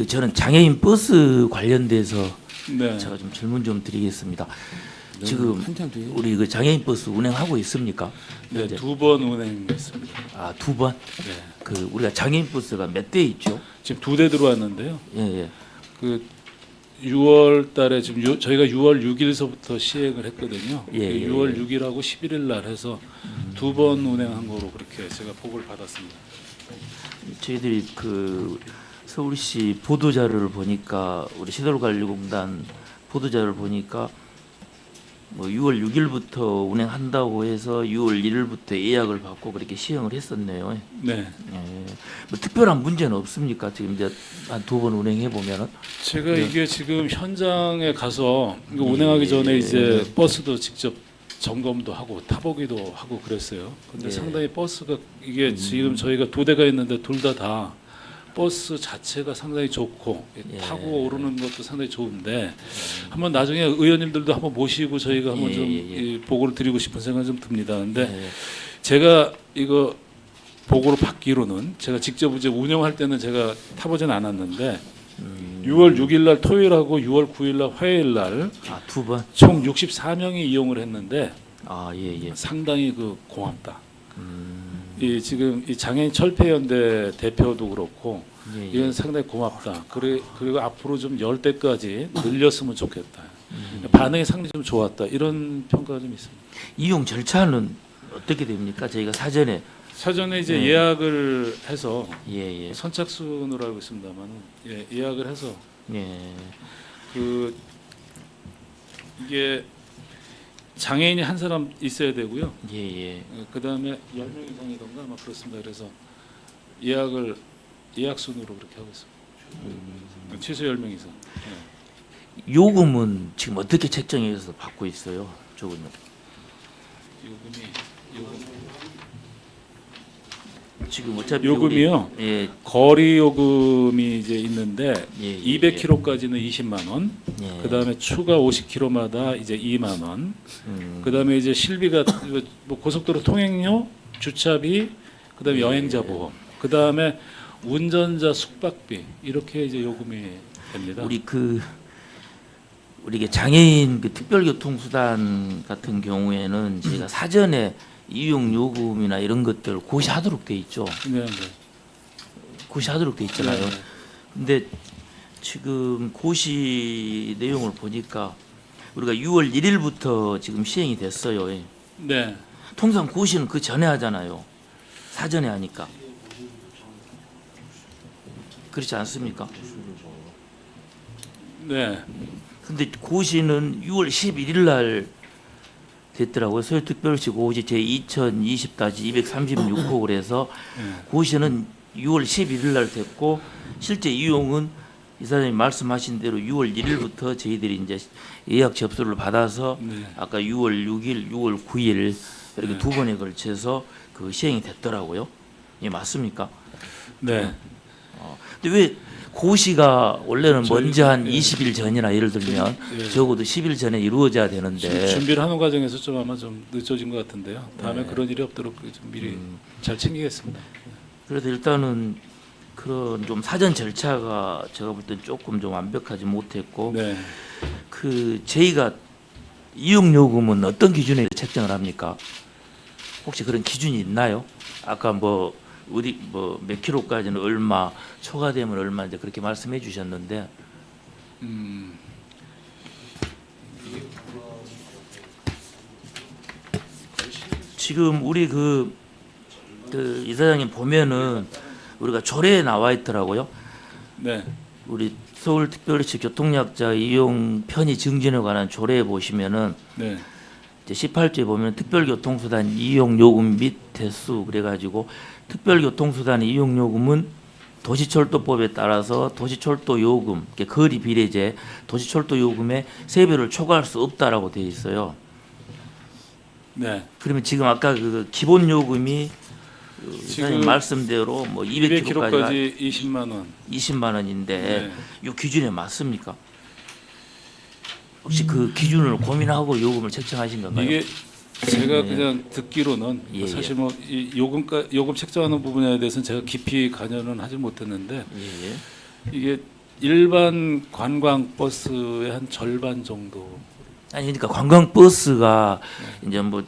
저는 장애인 버스 관련돼서 네. 제가 좀 질문 좀 드리겠습니다. 네, 지금 한참 뒤에. 우리 그 장애인 버스 운행하고 있습니까? 네, 현재? 2번 운행했습니다. 아, 2번? 네. 우리가 장애인 버스가 몇 대 있죠? 지금 2대 들어왔는데요. 예, 예. 그 6월 달에 지금 저희가 6월 6일서부터 시행을 했거든요. 예, 예, 6월 예. 6일하고 11일 날 해서 2번 운행한 거로 그렇게 제가 보고를 받았습니다. 저희들이 서울시 보도 자료를 보니까 우리 시설관리공단 보도 자료를 보니까 뭐 6월 6일부터 운행한다고 해서 6월 1일부터 예약을 받고 그렇게 시행을 했었네요. 네. 예. 뭐 특별한 문제는 없습니까? 지금 이제 한 2번 운행해 보면은. 제가 네. 이게 지금 현장에 가서 이거 예, 운행하기 전에 예, 이제 예. 버스도 직접 점검도 하고 타보기도 하고 그랬어요. 근데 예. 상당히 버스가 이게 지금 저희가 2대가 있는데 둘 다 버스 자체가 상당히 좋고 예. 타고 오르는 것도 상당히 좋은데 한번 나중에 의원님들도 한번 모시고 저희가 한번 예, 좀 예, 예. 이 보고를 드리고 싶은 생각이 좀 듭니다. 근데 예. 제가 이거 보고를 받기로는 제가 직접 이제 운영할 때는 제가 타보진 않았는데 6월 6일 날 토요일하고 6월 9일 날 화요일 날 아, 2번. 총 64명이 이용을 했는데 아, 예, 예. 상당히 고맙다. 이 지금 이 장애인 철폐연대 대표도 그렇고 예, 예. 이건 상당히 고맙다. 그리고 앞으로 좀 10대까지 늘렸으면 좋겠다. 반응이 상당히 좀 좋았다. 이런 평가가 좀 있습니다. 이용 절차는 어떻게 됩니까? 저희가 사전에 사전에 이제 네. 예약을 해서 예, 예. 선착순으로 알고 있습니다만 예약을 해서 예. 이게 장애인이 한 사람 있어야 되고요. 예, 예. 그 다음에 10명 이상이던가 아마 그렇습니다. 그래서 예약 순으로 그렇게 하고 있습니다. 최소 10명 이상. 요금은 지금 어떻게 책정해서 받고 있어요? 조금은. 요금 지금 어차피 요금이요? 우리, 예, 거리 요금이 이제 있는데 예, 예, 200km까지는 20만 원. 예. 그 다음에 추가 50km마다 이제 2만 원. 음, 그 다음에 이제 실비가 뭐 고속도로 통행료, 주차비, 그 다음에 예. 여행자 보험, 그 다음에 운전자 숙박비 이렇게 이제 요금이 됩니다. 우리 이게 장애인 특별교통수단 같은 경우에는 저희가 사전에 이용 요금이나 이런 것들 고시하도록 돼 있죠. 네, 네. 고시하도록 돼 있잖아요. 네, 네. 근데 지금 고시 내용을 보니까 우리가 6월 1일부터 지금 시행이 됐어요. 예. 네. 통상 고시는 그 전에 하잖아요. 사전에 하니까. 그렇지 않습니까? 네. 근데 고시는 6월 11일 날 됐더라고요. 서울특별시 고시 제2020-236호 그래서 네. 고시는 6월 11일 날 됐고 실제 이용은 이사장님 말씀하신 대로 6월 1일부터 저희들이 이제 예약 접수를 받아서 네. 아까 6월 6일, 6월 9일 이렇게 네. 두 번에 걸쳐서 시행이 됐더라고요. 예, 맞습니까? 네. 근데 왜 고시가 원래는 저희- 먼저 한 예. 20일 전이나 예를 들면 예. 적어도 10일 전에 이루어져야 되는데 준비를 하는 과정에서 좀 아마 좀 늦어진 것 같은데요. 다음에 네. 그런 일이 없도록 좀 미리 잘 챙기겠습니다. 그래서 일단은 그런 좀 사전 절차가 제가 볼 땐 조금 좀 완벽하지 못했고 네. 저희가 이용 요금은 어떤 기준에 책정을 합니까? 혹시 그런 기준이 있나요? 아까 몇 킬로까지는 얼마, 초과되면 얼마 이제 그렇게 말씀해 주셨는데 지금 우리 이사장님 보면은 우리가 조례에 나와 있더라고요. 네. 우리 서울특별시 교통약자 이용 편의 증진에 관한 조례에 보시면은 네. 이제 18조에 보면 특별교통수단 이용 요금 및 대수 그래가지고 특별교통수단 이용 요금은 도시철도법에 따라서 도시철도 요금, 거리 비례제, 도시철도 요금의 3배를 초과할 수 없다라고 되어 있어요. 네. 그러면 지금 아까 기본 요금이 지금 말씀대로 뭐 200km까지 20만 원. 20만 원인데 네. 이 기준에 맞습니까? 혹시 그 기준을 고민하고 요금을 책정하신 건가요? 이게 제가 네. 그냥 듣기로는 예, 사실 뭐 이 요금 책정하는 부분에 대해서는 제가 깊이 관여는 하지 못했는데 예, 예. 이게 일반 관광 버스의 한 절반 정도. 아니 그러니까 관광버스가 이제 뭐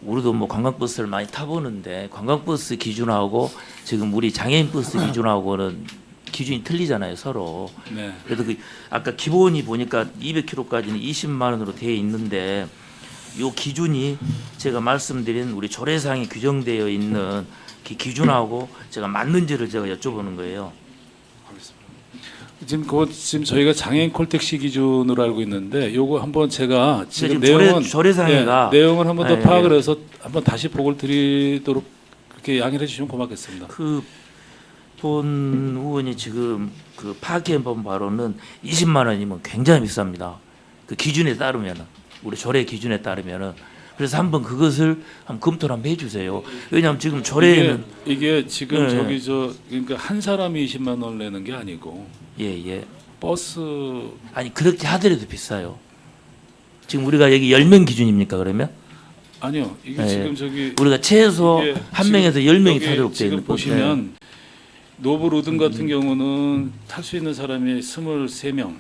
우리도 뭐 관광버스를 많이 타보는데 관광버스 기준하고 지금 우리 장애인 버스 기준하고는 기준이 틀리잖아요 서로. 네. 그래도 그 아까 기본이 보니까 200km까지는 20만 원으로 되어 있는데 요 기준이 제가 말씀드린 우리 조례상에 규정되어 있는 그 기준하고 제가 맞는지를 제가 여쭤보는 거예요. 지금 저희가 장애인 콜택시 기준으로 알고 있는데 요거 한번 제가 지금 지금 내용은 조례상에가 내용을 한번 더 예, 파악을 예. 해서 한번 다시 보고를 드리도록 그렇게 양해해 주시면 고맙겠습니다. 그 본 의원이 지금 그 파악해본 바로는 20만 원이면 굉장히 비쌉니다. 그 기준에 따르면은 우리 조례 기준에 따르면은 그래서 한번 그것을 한번 검토를 한번 해주세요. 왜냐하면 지금 조례에는 이게 지금 예, 저기 그러니까 한 사람이 20만 원 내는 게 아니고 예예 버스 아니 그렇게 하더라도 비싸요. 지금 우리가 여기 10명 기준입니까 그러면? 아니요 이게 예, 지금 저기 우리가 최소 이게 한 지금 명에서 10명이 여기 타도록 되어 지금 있는 보시면 노블 우든 같은 경우는 탈 수 있는 사람이 23명,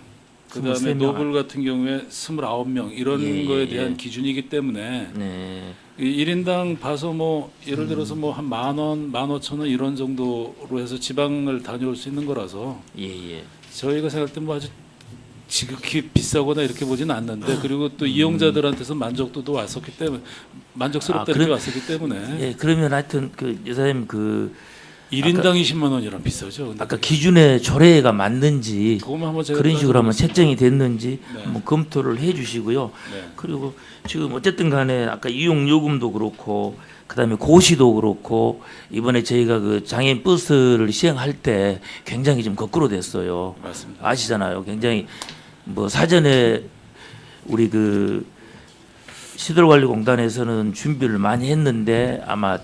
그다음에 23명. 노블 같은 경우에 29명 이런 예, 거에 예, 대한 예. 기준이기 때문에 네. 이 1인당 봐서 뭐 예를 들어서 뭐 한 10,000원, 15,000원 이런 정도로 해서 지방을 다녀올 수 있는 거라서 예예. 저희가 생각할 때 뭐 아주 지극히 비싸거나 이렇게 보지는 않는데 그리고 또 이용자들한테서 만족도도 왔었기 때문에 만족스럽다 이렇게 왔었기 때문에 예 그러면 하여튼 그 여사님 그 1인당 20만 원이란 비싸죠. 근데 아까 기준의 조례가 맞는지 그것만 한번 제가 그런 식으로 한번 따져보겠습니다. 채정이 됐는지 네. 한번 검토를 해주시고요. 네. 그리고 지금 어쨌든 간에 아까 이용 요금도 그렇고 그다음에 고시도 그렇고 이번에 저희가 그 장애인 버스를 시행할 때 굉장히 좀 거꾸로 됐어요. 맞습니다. 아시잖아요. 굉장히 뭐 사전에 우리 그 시설관리공단에서는 준비를 많이 했는데 아마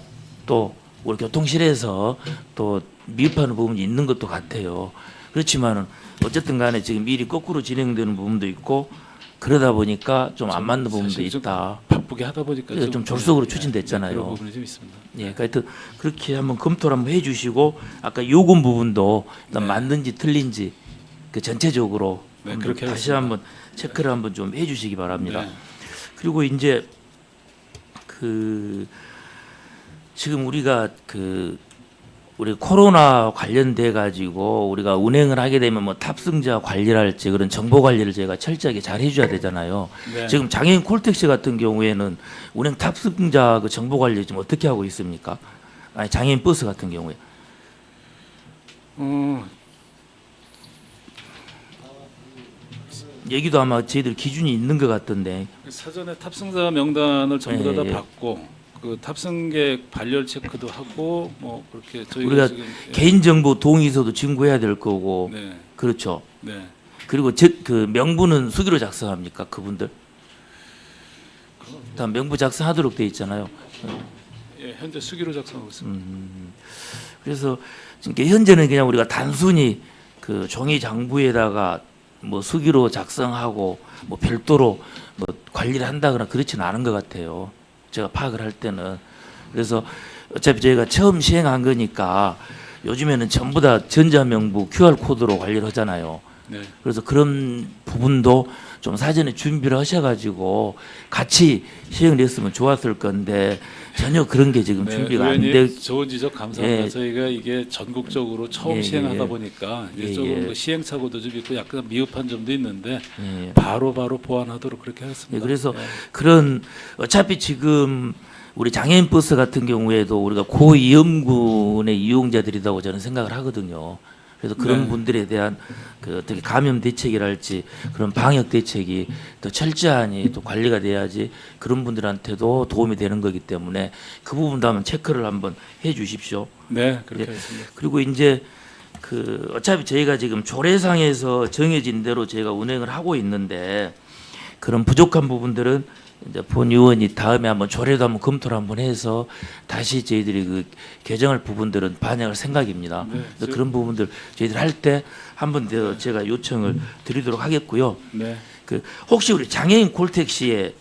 또 우리 교통실에서 또 미흡하는 부분이 있는 것도 같아요. 그렇지만은 어쨌든 간에 지금 일이 거꾸로 진행되는 부분도 있고 그러다 보니까 좀 안 맞는 부분도 사실 좀 있다. 바쁘게 하다 보니까 그래서 좀 졸속으로 네, 추진됐잖아요. 그런 부분이 좀 있습니다. 예, 그러니까 하여튼 그렇게 한번 검토를 한번 해주시고 아까 요금 부분도 일단 네. 맞는지 틀린지 그 전체적으로 네, 한번 그렇게 다시 하겠습니다. 한번 체크를 한번 좀 해주시기 바랍니다. 네. 그리고 이제 그 지금 우리가 그 우리 코로나 관련돼 가지고 우리가 운행을 하게 되면 뭐 탑승자 관리랄지 그런 정보 관리를 저희가 철저하게 잘 해줘야 되잖아요. 네. 지금 장애인 콜택시 같은 경우에는 운행 탑승자 그 정보 관리 좀 어떻게 하고 있습니까? 아니 장애인 버스 같은 경우에 얘기도 아마 저희들 기준이 있는 것 같던데. 사전에 탑승자 명단을 전부 다 예, 예. 받고 그 탑승객 발열 체크도 하고 뭐 그렇게 저희가 우리가 지금 개인정보 동의서도 증거해야 될 거고 네, 그렇죠. 네. 그리고 그 명부는 수기로 작성합니까 그분들? 다 명부 작성하도록 돼 있잖아요. 예, 현재 수기로 작성하고 있습니다. 그래서 지금 현재는 그냥 우리가 단순히 그 종이 장부에다가 뭐 수기로 작성하고 뭐 별도로 뭐 관리를 한다거나 그렇지는 않은 것 같아요. 제가 파악을 할 때는. 그래서 어차피 저희가 처음 시행한 거니까 요즘에는 전부 다 전자명부 QR 코드로 관리를 하잖아요. 네. 그래서 그런 부분도 좀 사전에 준비를 하셔가지고 같이 시행을 했으면 좋았을 건데 전혀 그런 게 지금 네, 준비가 안 의원님 돼. 좋은 지적 감사합니다. 예. 저희가 이게 전국적으로 처음 예, 시행하다 예. 보니까 이제 예, 조금 예. 그 시행착오도 좀 있고 약간 미흡한 점도 있는데 예. 바로 보완하도록 그렇게 하겠습니다. 예, 그래서 예. 그런 어차피 지금 우리 장애인 버스 같은 경우에도 우리가 고위험군의 이용자들이라고 저는 생각을 하거든요. 그래서 그런 네. 분들에 대한 그 어떻게 감염 대책이랄지 그런 방역 대책이 더 철저하니 또 관리가 돼야지 그런 분들한테도 도움이 되는 거기 때문에 그 부분도 한번 체크를 한번 해 주십시오. 네, 그렇게 예. 하겠습니다. 그리고 이제 그 어차피 저희가 지금 조례상에서 정해진 대로 저희가 운행을 하고 있는데 그런 부족한 부분들은 이제 본 의원이 다음에 한번 조례도 한번 검토를 한번 해서 다시 저희들이 그 개정할 부분들은 반영할 생각입니다. 네, 그래서 그런 부분들 저희들 할 때 한 번 더 제가 요청을 드리도록 하겠고요. 네. 그 혹시 우리 장애인 콜택시에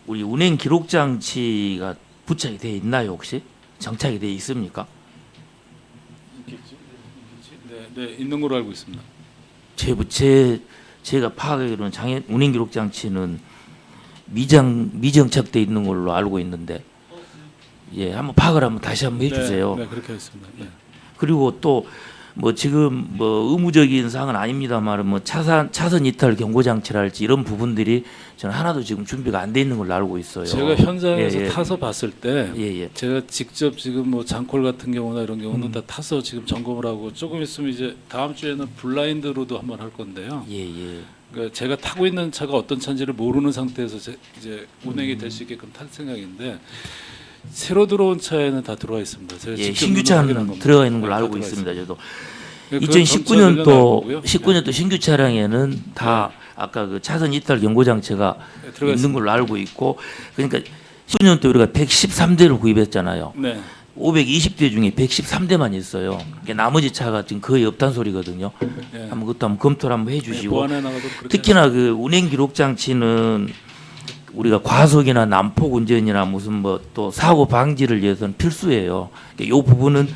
우리 운행 기록 장치가 부착이 되어 있나요 혹시? 정착이 되어 있습니까? 네, 네, 있는 걸로 알고 있습니다. 제가 파악하기로는 장애 운행 기록 장치는 미정착돼 있는 걸로 알고 있는데, 예, 한번 파악을 한번 다시 한번 해주세요. 네, 그렇게 하겠습니다. 네. 그리고 또 뭐 지금 뭐 의무적인 사항은 아닙니다만 뭐 차선 이탈 경고 장치랄지 이런 부분들이 저는 하나도 지금 준비가 안 돼 있는 걸로 알고 있어요. 제가 현장에서 예, 예. 타서 봤을 때 예, 예. 제가 직접 지금 뭐 장콜 같은 경우나 이런 경우는 다 타서 지금 점검을 하고 조금 있으면 이제 다음 주에는 블라인드로도 한번 할 건데요. 예, 예. 그러니까 제가 타고 있는 차가 어떤 차인지를 모르는 상태에서 이제 운행이 될 수 있게끔 탈 생각인데 새로 들어온 차에는 다 들어와 있습니다. 제가 예, 직접 신규 눈으로 확인한 차는 겁니다. 들어가 있는 걸로 네, 다 알고 들어와 있습니다. 저도 그건 전차 관련한 19년도 거고요. 19년도 신규 차량에는 다 아까 그 차선 이탈 경고 장치가 네, 들어가 있는 걸로 알고 있고, 그러니까 19년도 우리가 113대를 구입했잖아요. 네. 520대 중에 113대만 있어요. 그러니까 나머지 차가 지금 거의 없단 소리거든요. 네. 한번 그것도 한번 검토를 한번 해주시고, 보완해 나가도 그렇게 특히나 그 운행 기록 장치는 우리가 과속이나 난폭 운전이나 무슨 뭐 또 사고 방지를 위해서는 필수예요. 그러니까 이 부분은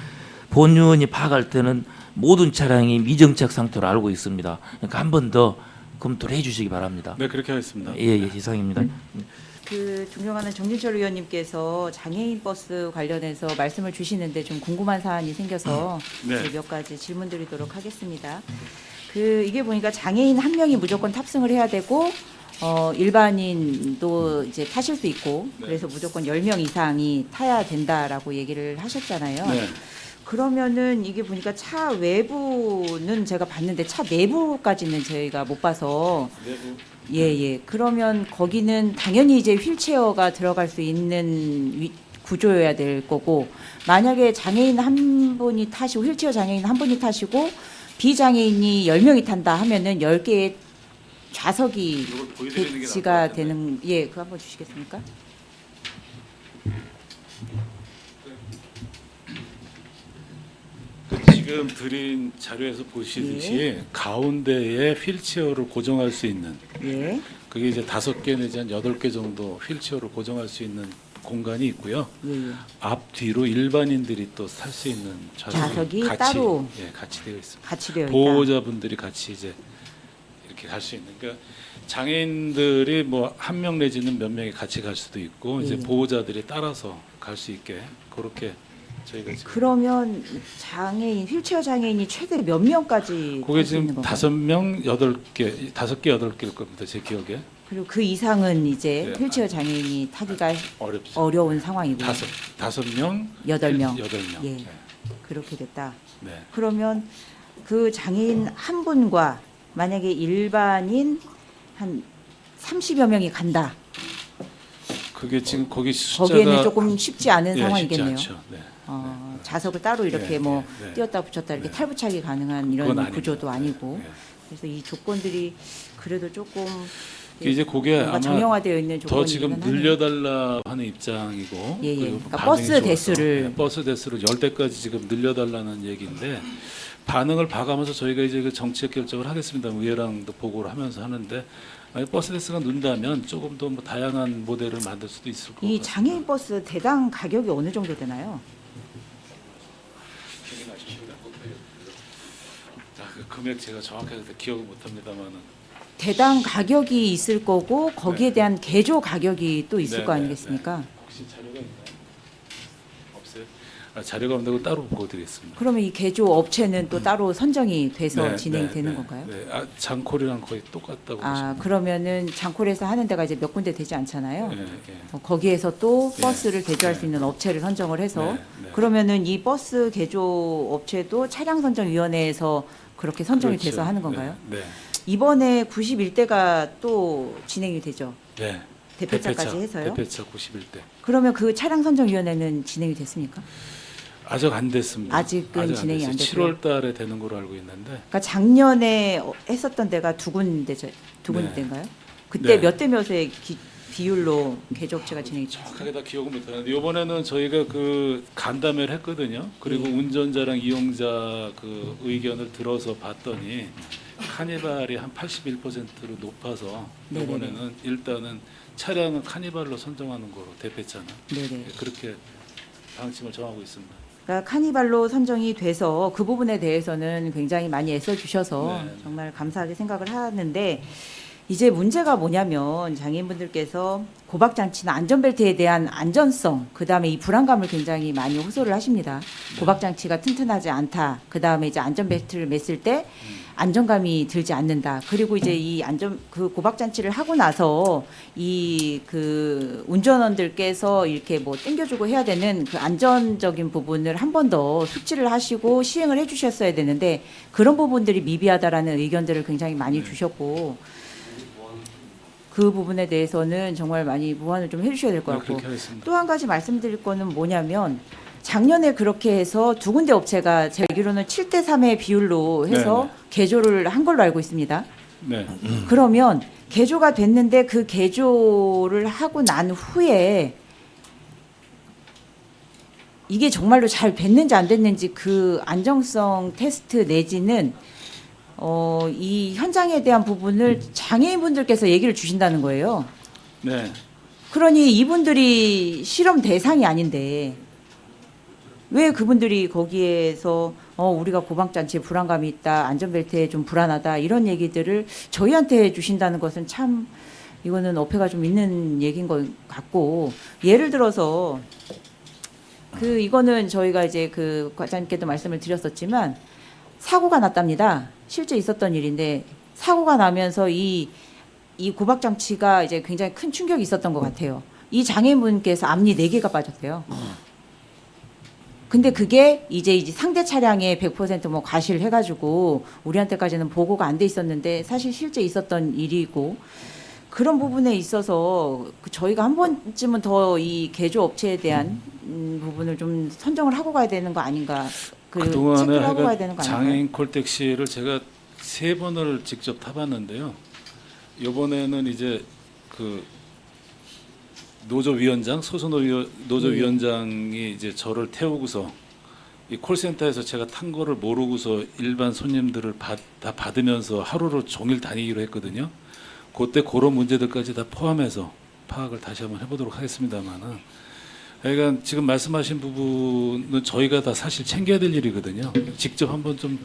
본의원이 파악할 때는 모든 차량이 미정착 상태로 알고 있습니다. 그러니까 한 번 더 검토를 해주시기 바랍니다. 네, 그렇게 하겠습니다. 예, 예, 이상입니다. 그 존경하는 정진철 의원님께서 장애인 버스 관련해서 말씀을 주시는데 좀 궁금한 사안이 생겨서 네. 몇 가지 질문 드리도록 하겠습니다. 그 이게 보니까 장애인 한 명이 무조건 탑승을 해야 되고 일반인도 이제 타실 수 있고 네. 그래서 무조건 10명 이상이 타야 된다라고 얘기를 하셨잖아요. 네. 그러면은 이게 보니까 차 외부는 제가 봤는데 차 내부까지는 저희가 못 봐서 예. 그러면 거기는 당연히 이제 휠체어가 들어갈 수 있는 구조여야 될 거고, 만약에 장애인 한 분이 타시고 휠체어 장애인 한 분이 타시고 비장애인이 10명이 탄다 하면은 10개의 좌석이 이걸 보여드리는 게 나을 것 배치가 같은데. 되는, 예, 그거 한번 주시겠습니까? 지금 드린 자료에서 보시듯이 가운데에 휠체어를 고정할 수 있는 예. 그게 이제 5개 내지 한 8개 정도 휠체어를 고정할 수 있는 공간이 있고요. 예. 앞뒤로 일반인들이 또 탈 수 있는 좌석이 같이, 따로 같이 되어 있습니다. 같이 되어 있다. 보호자분들이 같이 이제 이렇게 갈 수 있는, 그러니까 장애인들이 뭐 한 명 내지는 몇 명이 같이 갈 수도 있고 이제 예. 보호자들이 따라서 갈 수 있게 그렇게 저희가 지금 그러면 장애인 휠체어 장애인이 최대 몇 명까지 그게 탈 수 있는 지금 건가요? 5명, 8개, 5개, 8개일 겁니다. 제 기억에. 그리고 그 이상은 이제 네. 휠체어 장애인이 타기가 어렵죠. 어려운 상황이고요. 5명, 8명. 8명. 예. 네. 그렇게 됐다. 네. 그러면 그 장애인 한 분과 만약에 일반인 한 30여 명이 간다. 그게 지금 거기 숫자가 거기에는 조금 쉽지 않은 쉽지 상황이겠네요. 않죠. 네. 좌석을 따로 이렇게 네, 뭐 네, 네. 띄었다 붙였다 이렇게 네. 탈부착이 가능한 이런 그건 아닙니다. 구조도 아니고. 네. 그래서 이 조건들이 그래도 조금 이제 그게 뭔가 아마 정형화되어 있는 더 조건이긴 지금 하네요. 늘려달라 하는 입장이고 예, 예. 그리고 그러니까 반응이 버스 좋아서, 대수를. 네, 버스 대수를 10대까지 지금 늘려달라는 얘기인데 반응을 봐가면서 저희가 이제 그 정책 결정을 하겠습니다. 의회랑도 보고를 하면서 하는데 만약 버스 대수가 는다면 조금 더 뭐 다양한 모델을 만들 수도 있을 것 이 같습니다. 장애인 버스 대당 가격이 어느 정도 되나요? 그 금액 제가 정확하게 기억을 못합니다만은 대당 가격이 있을 거고 거기에 대한 개조 가격이 또 있을 네, 거 네, 아니겠습니까? 혹시 자료가 있나요? 없어요? 자료가 없는데 따로 보여드리겠습니다. 그러면 이 개조 업체는 또 따로 선정이 돼서 네, 진행이 네, 되는 네, 건가요? 네. 장콜이랑 거의 똑같다고 보시면 아, 그러면은 장콜에서 하는 데가 이제 몇 군데 되지 않잖아요. 네, 네. 거기에서 또 네. 버스를 개조할 네. 수 있는 업체를 선정을 해서 네, 네. 그러면은 이 버스 개조 업체도 차량 선정 위원회에서 그렇게 선정이 그렇죠. 돼서 하는 건가요? 네. 이번에 91대가 또 진행이 되죠. 네. 대표차까지 해서요. 대표차 91대. 그러면 그 차량 선정 위원회는 진행이 됐습니까? 아직 안 됐습니다. 아직은 진행이 안 됐고요. 7월 달에 되는 걸로 알고 있는데 그러니까 작년에 했었던 데가 두 군데죠. 두 네. 군데인가요? 그때 네. 몇 대 몇의 비율로 개조업체가 진행이 됐어요? 정확하게 다 기억은 못 하는데 이번에는 저희가 그 간담회를 했거든요. 그리고 네. 운전자랑 이용자 그 의견을 들어서 봤더니 카니발이 한 81%로 높아서 네네네. 이번에는 일단은 차량은 카니발로 선정하는 거로 대표차는 네네. 그렇게 방침을 정하고 있습니다. 그러니까 카니발로 선정이 돼서 그 부분에 대해서는 굉장히 많이 애써주셔서 네. 정말 감사하게 생각을 하는데 이제 문제가 뭐냐면 장애인분들께서 고박장치나 안전벨트에 대한 안전성, 그 다음에 이 불안감을 굉장히 많이 호소를 하십니다. 고박장치가 튼튼하지 않다. 그 다음에 이제 안전벨트를 맸을 때 안정감이 들지 않는다. 그리고 이제 이 그 고박장치를 하고 나서 이 그 운전원들께서 이렇게 뭐 땡겨주고 해야 되는 그 안전적인 부분을 한 번 더 숙지를 하시고 시행을 해주셨어야 되는데 그런 부분들이 미비하다라는 의견들을 굉장히 많이 주셨고 그 부분에 대해서는 정말 많이 보완을 좀 해주셔야 될 것 네, 같고 그렇게 하겠습니다. 또 한 가지 말씀드릴 거는 뭐냐면 작년에 그렇게 해서 두 군데 업체가 제 알기로는 7대 3의 비율로 해서 네네. 개조를 한 걸로 알고 있습니다. 네. 그러면 개조가 됐는데 그 개조를 하고 난 후에 이게 정말로 잘 됐는지 안 됐는지 그 안정성 테스트 내지는 이 현장에 대한 부분을 장애인분들께서 얘기를 주신다는 거예요. 네. 그러니 이분들이 실험 대상이 아닌데 왜 그분들이 거기에서 우리가 고방장치에 불안감이 있다, 안전벨트에 좀 불안하다 이런 얘기들을 저희한테 주신다는 것은 참 이거는 어폐가 좀 있는 얘기인 것 같고 예를 들어서 그 이거는 저희가 이제 그 과장님께도 말씀을 드렸었지만 사고가 났답니다. 실제 있었던 일인데 사고가 나면서 이 고박장치가 이제 굉장히 큰 충격이 있었던 것 같아요. 이 장애인분께서 앞니 4개가 빠졌대요. 근데 그게 이제 상대 차량에 100%뭐 과실 해가지고 우리한테까지는 보고가 안 돼 있었는데 사실 실제 있었던 일이고 그런 부분에 있어서 저희가 한 번쯤은 더 이 개조 업체에 대한 부분을 좀 선정을 하고 가야 되는 거 아닌가. 그동안에 체크를 하고 가야 되는 거 아닌가요? 장애인 콜택시를 제가 3번을 직접 타봤는데요. 이번에는 이제 그 노조위원장 노조위원장이 이제 저를 태우고서 이 콜센터에서 제가 탄 거를 모르고서 일반 손님들을 다 받으면서 하루로 종일 다니기로 했거든요. 그때 그런 문제들까지 다 포함해서 파악을 다시 한번 해보도록 하겠습니다만은. 그러니까 지금 말씀하신 부분은 저희가 다 사실 챙겨야 될 일이거든요. 직접 한번 좀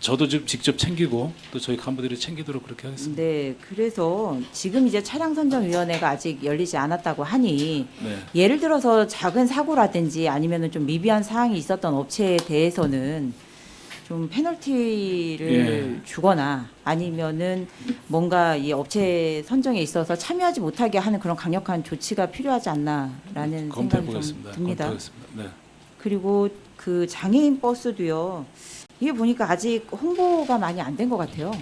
저도 좀 직접 챙기고 또 저희 간부들이 챙기도록 그렇게 하겠습니다. 네, 그래서 지금 이제 차량선정위원회가 아직 열리지 않았다고 하니 네. 예를 들어서 작은 사고라든지 아니면은 좀 미비한 사항이 있었던 업체에 대해서는 좀 페널티를 예. 주거나 아니면은 뭔가 이 업체 선정에 있어서 참여하지 못하게 하는 그런 강력한 조치가 필요하지 않나라는 생각이 좀 검토해보겠습니다. 듭니다. 검토하겠습니다. 네. 그리고 그 장애인 버스도요. 이게 보니까 아직 홍보가 많이 안 된 것 같아요.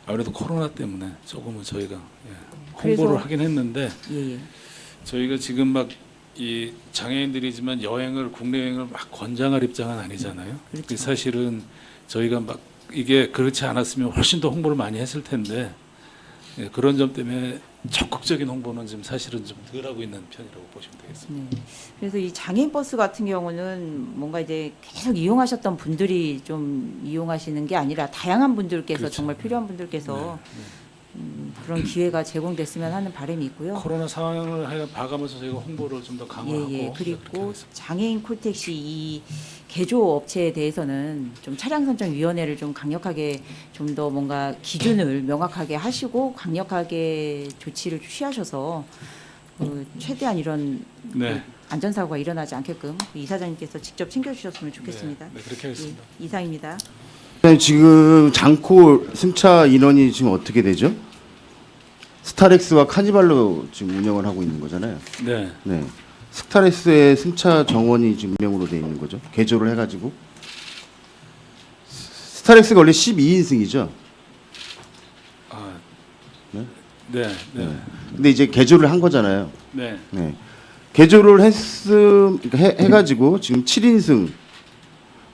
아무래도 코로나 때문에 조금은 저희가 그래서- 홍보를 하긴 했는데 예, 예. 저희가 지금 막 이 장애인들이지만 여행을 국내 여행을 막 권장할 입장은 아니잖아요. 그렇죠. 그 사실은 저희가 막 이게 그렇지 않았으면 훨씬 더 홍보를 많이 했을 텐데 그런 점 때문에 적극적인 홍보는 지금 사실은 좀 덜하고 있는 편이라고 보시면 되겠습니다. 네. 그래서 이 장애인 버스 같은 경우는 뭔가 이제 계속 이용하셨던 분들이 좀 이용하시는 게 아니라 다양한 분들께서 그렇죠. 정말 필요한 분들께서 네. 그런 기회가 제공됐으면 하는 바람이 있고요. 코로나 상황을 봐가면서 저희가 홍보를 좀 더 강화하고 예, 예. 그렇게 그리고 하겠습니다. 장애인 콜택시 이 개조 업체에 대해서는 좀 차량 선정 위원회를 좀 강력하게 좀 더 뭔가 기준을 명확하게 하시고 강력하게 조치를 취하셔서 최대한 이런 네. 안전사고가 일어나지 않게끔 이사장님께서 직접 챙겨주셨으면 좋겠습니다. 네, 그렇게 하겠습니다. 예, 이상입니다. 지금 장콜 승차 인원이 지금 어떻게 되죠? 스타렉스와 카니발로 지금 운영을 하고 있는 거잖아요. 네. 네. 스타렉스의 승차 정원이 지금 운영으로 돼 있는 거죠. 개조를 해가지고. 스타렉스가 원래 12인승이죠. 아, 네? 네, 네, 네. 근데 이제 개조를 한 거잖아요. 네. 네. 개조를 해가지고 지금 7인승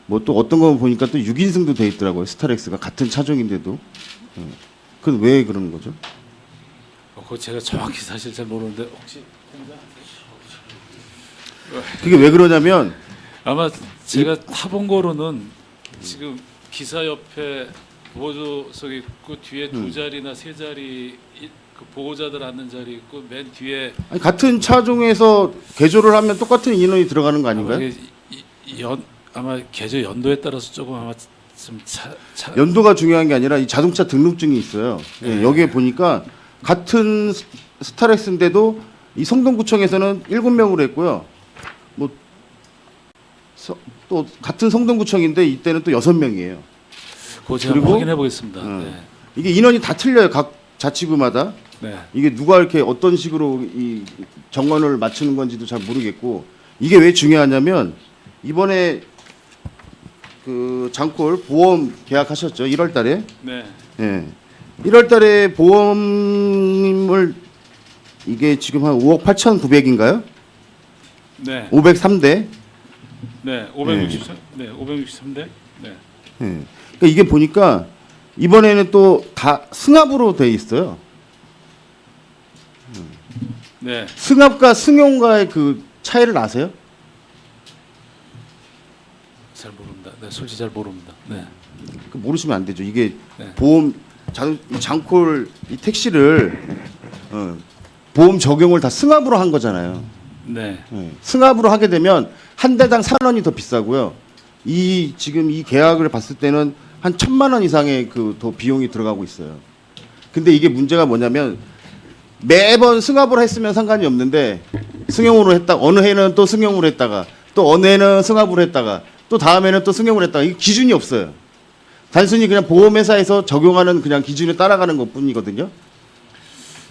뭐 또 어떤 거 보니까 또 6인승도 돼 있더라고요. 스타렉스가 같은 차종인데도. 그건 왜 그러는 거죠? 그거 제가 정확히 사실 잘 모르는데 혹시 그게 왜 그러냐면 아마 제가 타본 거로는 지금 기사 옆에 보조석이 있고 뒤에 2자리나 3자리 그 보호자들 앉는 자리 있고 맨 뒤에 아니, 같은 차종에서 개조를 하면 똑같은 인원이 들어가는 거 아닌가요? 이게 아마 계절 연도에 따라서 조금 아마 좀 연도가 중요한 게 아니라 이 자동차 등록증이 있어요. 예, 여기에 보니까 같은 스타렉스인데도 이 성동구청에서는 7명으로 했고요. 뭐 또 같은 성동구청인데 이때는 또 6명이에요. 그거 제가 그리고- 한번 확인해 보겠습니다. 네. 이게 인원이 다 틀려요. 각 자치구마다. 네. 이게 누가 이렇게 어떤 식으로 이 정관을 맞추는 건지도 잘 모르겠고, 이게 왜 중요하냐면 이번에 그 장콜 보험 계약하셨죠, 1월 달에. 네. 예. 1월 달에 보험을 이게 지금 한 5억 8,900인가요? 네. 503대. 네. 563. 네. 563대. 네. 예. 그러니까 이게 보니까 이번에는 또 다 승합으로 돼 있어요. 네. 승합과 승용과의 그 차이를 아세요? 잘 모릅니다. 네. 솔직히 잘 모릅니다. 네. 그 모르시면 안 되죠. 이게 네. 보험 이 장콜 이 택시를 보험 적용을 다 승합으로 한 거잖아요. 네. 승합으로 하게 되면 한 대당 4,000원이 더 비싸고요. 이 지금 이 계약을 봤을 때는 한 1,000만 원 이상의 그 더 비용이 들어가고 있어요. 근데 이게 문제가 뭐냐면 매번 승합으로 했으면 상관이 없는데 승용으로 했다 어느 해는 또 승용으로 했다가 또 어느 해는 승합으로 했다가 또 다음에는 또 승용으로 했다가 이 기준이 없어요. 단순히 그냥 보험회사에서 적용하는 그냥 기준에 따라가는 것뿐이거든요.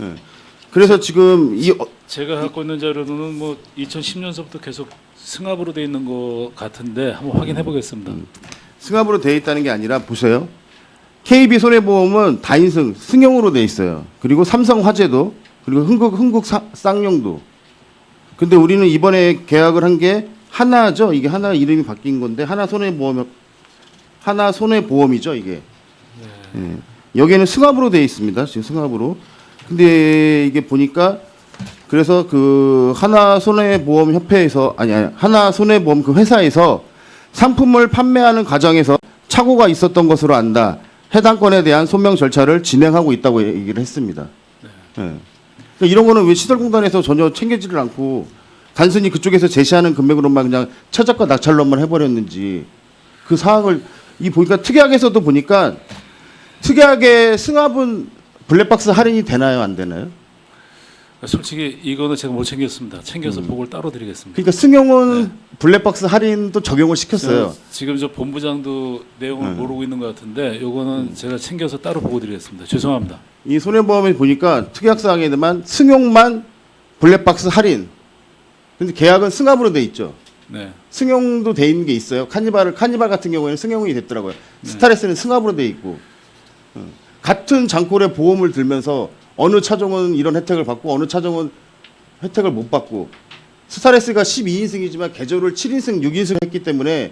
예. 그래서 지금 제가 갖고 있는 자료는 뭐 2010년서부터 계속 승합으로 돼 있는 것 같은데 한번 확인해 보겠습니다. 승합으로 돼 있다는 게 아니라 보세요. KB 손해보험은 다인승 승용으로 돼 있어요. 그리고 삼성화재도 그리고 흥국 쌍용도. 근데 우리는 이번에 계약을 한 게 하나죠. 이게 하나 이름이 바뀐 건데 하나 손해보험이죠 이게. 예. 여기에는 승합으로 돼 있습니다. 지금 승합으로. 근데 이게 보니까 그래서 그 하나 손해보험 협회에서 아니 하나 손해보험 그 회사에서 상품을 판매하는 과정에서 착오가 있었던 것으로 안다. 해당 건에 대한 소명 절차를 진행하고 있다고 얘기를 했습니다. 예. 그러니까 이런 거는 왜 시설공단에서 전혀 챙기지를 않고 단순히 그쪽에서 제시하는 금액으로만 그냥 최저가 낙찰로만 해버렸는지 그 사항을 이 보니까 특약에서도 보니까 특약의 승합은 블랙박스 할인이 되나요, 안 되나요? 솔직히 이거는 제가 못 챙겼습니다. 챙겨서 보고를 따로 드리겠습니다. 그러니까 승용은 블랙박스 할인도 적용을 시켰어요. 지금 저 본부장도 내용을 모르고 있는 것 같은데 요거는 제가 챙겨서 따로 보고 드리겠습니다. 죄송합니다. 이 손해보험에 보니까 특약 사항에만 승용만 블랙박스 할인. 근데 계약은 승합으로 돼 있죠. 네. 승용도 돼 있는 게 있어요. 카니발 같은 경우에는 승용이 됐더라고요. 스타렉스는 승합으로 돼 있고 같은 장콜에 보험을 들면서 어느 차종은 이런 혜택을 받고 어느 차종은 혜택을 못 받고 스타렉스가 12인승이지만 계절을 7인승, 6인승 했기 때문에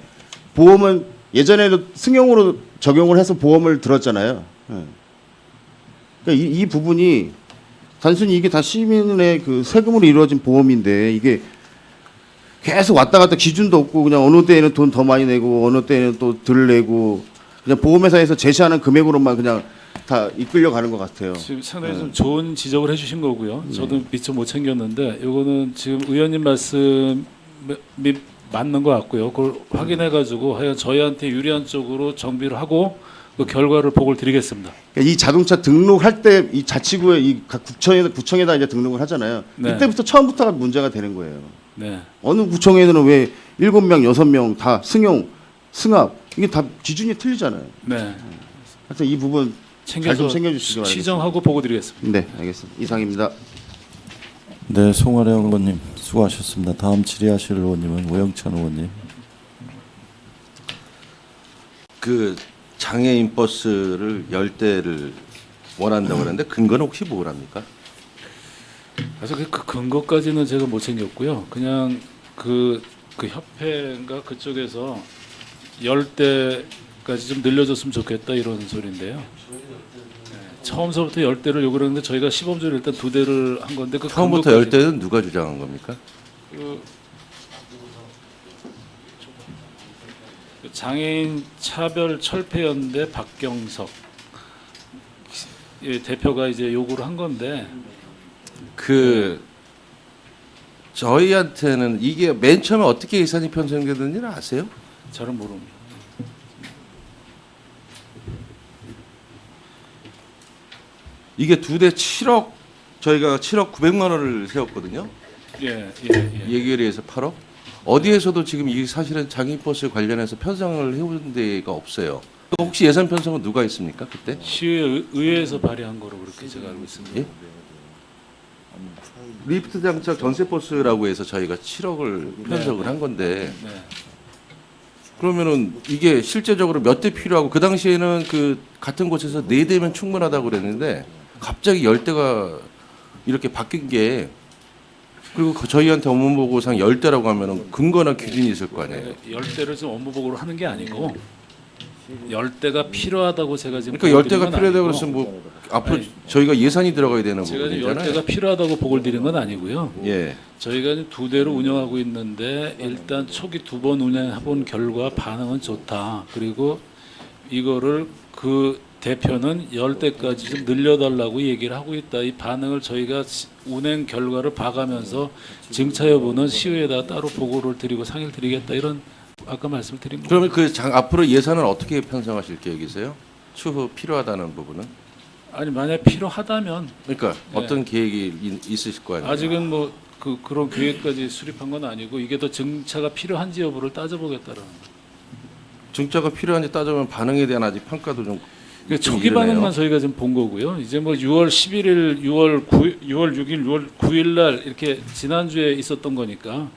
보험은 예전에도 승용으로 적용을 해서 보험을 들었잖아요. 그러니까 이 부분이 단순히 이게 다 시민의 그 세금으로 이루어진 보험인데 이게 계속 왔다 갔다 기준도 없고 그냥 어느 때에는 돈 더 많이 내고 어느 때에는 또 덜 내고 그냥 보험회사에서 제시하는 금액으로만 그냥 다 이끌려 가는 것 같아요. 지금 상당히 좀 좋은 지적을 해주신 거고요. 저도 미처 못 챙겼는데 요거는 지금 의원님 말씀이 맞는 것 같고요. 그걸 확인해가지고 하여간 저희한테 유리한 쪽으로 정비를 하고 그 결과를 보고를 드리겠습니다. 그러니까 이 자동차 등록할 때 이 자치구에 이 각 구청에다 이제 등록을 하잖아요. 네. 이때부터 처음부터가 문제가 되는 거예요. 네. 어느 구청에는 왜 7명, 6명 다 승용, 승합 이게 다 기준이 틀리잖아요. 네. 하여튼 이 부분 잘 좀 챙겨서 챙겨주시기 바랍니다. 시정하고 보고 드리겠습니다. 네, 알겠습니다. 이상입니다. 네, 송아령 의원님 수고하셨습니다. 다음 질의하실 의원님은 오영찬 의원님. 그 장애인 버스를 10대를 원한다고 그러는데 근거는 혹시 뭐랍니까? 그래서 그 근거까지는 제가 못 챙겼고요. 그냥 그 협회인가 그쪽에서 10대까지 좀 늘려줬으면 좋겠다 이런 소리인데요. 네, 처음서부터 10대를 요구를 했는데 저희가 시범적으로 일단 2대를 한 건데 그 처음부터 근거까지- 10대는 누가 주장한 겁니까? 그 장애인 차별 철폐연대 박경석 대표가 이제 요구를 한 건데 그 저희한테는 이게 맨 처음에 어떻게 예산이 편성되는지는 아세요? 저는 모릅니다. 이게 2대 7억 저희가 7억 900만 원을 세웠거든요. 예. 예결위에서 8억. 어디에서도 지금 이 사실은 장애인버스 관련해서 편성을 해온 데가 없어요. 혹시 예산 편성은 누가 했습니까 그때? 시의회에서 발의한 거로 그렇게 제가 알고 있습니다. 예? 리프트 장착 전세버스라고 해서 저희가 7억을 편성을 한 건데 네. 그러면은 이게 실제적으로 몇 대 필요하고 그 당시에는 그 같은 곳에서 4대면 충분하다고 그랬는데 갑자기 10대가 이렇게 바뀐 게 그리고 저희한테 업무 보고상 10대라고 하면은 근거나 기준이 있을 거 아니에요. 10대를 좀 업무보고로 하는 게 아니고 10대가 필요하다고 제가 지금 그러니까 보고를 드린 10대가 건 필요하다고 아니고, 그랬으면 뭐 앞으로 저희가 예산이 들어가야 되는 제가 지금 부분이잖아요. 10대가 필요하다고 보고를 드린 건 아니고요. 예. 저희가 지금 2대로 운영하고 있는데 일단 초기 2번 운영해본 결과 반응은 좋다. 그리고 이거를 그 대표는 10대까지 좀 늘려달라고 얘기를 하고 있다. 이 반응을 저희가 운행 결과를 봐가면서 증차 여부는 시의회에다 따로 보고를 드리고 상의를 드리겠다. 이런 아까 말씀을 드린 거예요. 그러면 그 앞으로 예산을 어떻게 편성하실 계획이세요? 추후 필요하다는 부분은? 아니 만약 필요하다면 그러니까 네. 어떤 계획이 있으실 거 아니에요? 아직은 뭐 그런 계획까지 수립한 건 아니고 이게 더 증차가 필요한지 여부를 따져보겠다라는 거예요. 증자가 필요한지 따져보면 반응에 대한 아직 평가도 좀 그러니까 초기 반응만 저희가 지금 본 거고요. 이제 뭐 6월 11일, 6월 6일, 6월 9일 날 이렇게 지난주에 있었던 거니까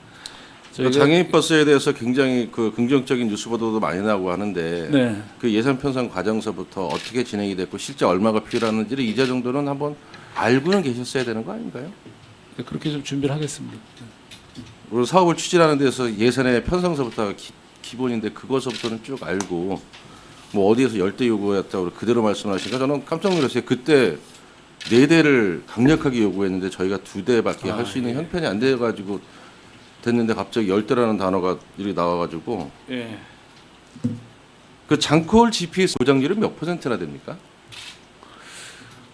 저희가 장애인 버스에 대해서 굉장히 그 긍정적인 뉴스 보도도 많이 나오고 하는데 네. 그 예산 편성 과정서부터 어떻게 진행이 됐고 실제 얼마가 필요하는지를 이제 정도는 한번 알고는 계셨어야 되는 거 아닌가요? 그렇게 좀 준비를 하겠습니다. 그리고 사업을 추진하는 데서 예산의 편성서부터 기본인데 그것서부터는 쭉 알고 뭐 어디에서 10대 요구했다고 그대로 말씀하시니까 저는 깜짝 놀랐어요. 그때 4대를 강력하게 요구했는데 저희가 2대밖에 할 수 있는 형편이 안 돼가지고 됐는데 갑자기 10대라는 단어가 이렇게 나와가지고 예. 그 장콜 GPS 고장률은 몇 %나 됩니까?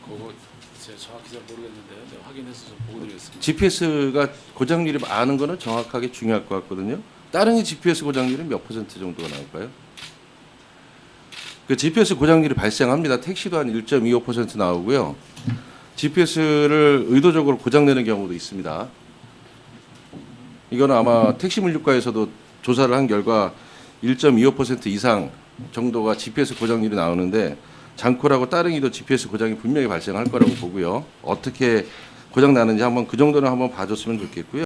그거 제가 정확히 잘 모르겠는데요. 내가 확인해서 좀 보고 드리겠습니다. GPS가 고장률이 많은 거는 정확하게 중요할 것 같거든요. 다른 이 GPS 고장률은 몇 % 정도가 나올까요? 그 GPS 고장률이 발생합니다. 택시도 한 1.25% 나오고요. GPS를 의도적으로 고장내는 경우도 있습니다. 이거는 아마 택시 물류과에서도 조사를 한 결과 1.25% 이상 정도가 GPS 고장률이 나오는데 장콜하고 따릉이도 GPS 고장이 분명히 발생할 거라고 보고요. 어떻게 고장 나는지 한번 그 정도는 한번 봐줬으면 좋겠고요.